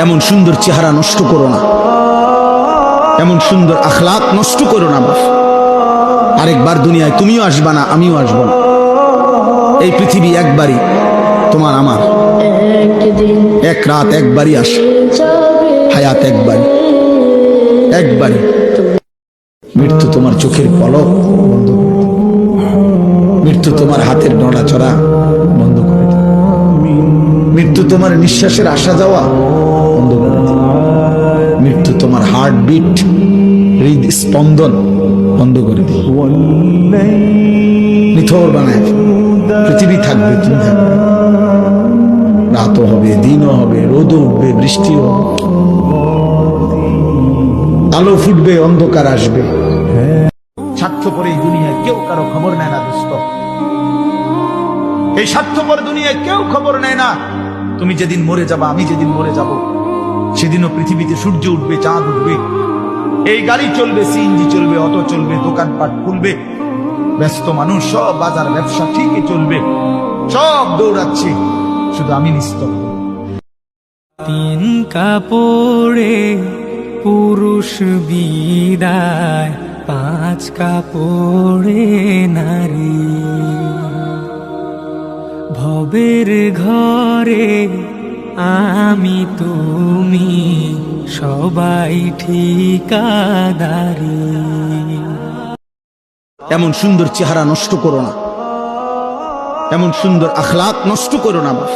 এমন সুন্দর চেহারা নষ্ট করো না, এমন সুন্দর আখলাক নষ্ট করো না বাপ। আরেকবার দুনিয়ায় তুমিও আসবা না, আমিও আসবো না। এই পৃথিবী একবারই, তোমার আমার, এক রাত একবারই আসে, হায়াত একবারই, একবারই। মৃত্যু তোমার চোখের পলক বন্ধ করে দিল, মৃত্যু তোমার হাতের নড়াচড়া বন্ধ করে দিল, মৃত্যু তোমার নিঃশ্বাসের আসা যাওয়া বন্ধ করে দিল, মৃত্যু তোমার হার্টবিট, হৃদ স্পন্দন বন্ধ করে দিল, নিথর বানায়। পৃথিবী থাকবে, তুমি থাকবে, রাতও হবে, দিনও হবে, রোদও উঠবে, বৃষ্টিও হবে, আলো ফুটবে, অন্ধকার আসবে। স্বার্থপর এই দুনিয়ায় কেউ কারো খবর নেয় না দোস্ত, এই স্বার্থপর দুনিয়ায় কেউ খবর নেয় না। তুমি যেদিন মরে যাবা, আমি যেদিন মরে যাব, সেদিনও পৃথিবীতে সূর্য উঠবে, চাঁদ উঠবে, এই গাড়ি চলবে, সিএনজি চলবে, অটো চলবে, দোকানপাট খুলবে, ব্যস্ত মানুষ সব বাজার ব্যবসা ঠিকই চলবে, সব দৌড়াচ্ছে, শুধু আমি নিস্তব্ধ। তিন কাপড়ে পুরুষ বিদায়, পাঁচ কাপড়ে নারী। ভবের ঘরে আমি তুমি সবাই ঠিকাদারি। এমন সুন্দর চেহারা নষ্ট করো না, এমন সুন্দর আখলাক নষ্ট করো না বাপ।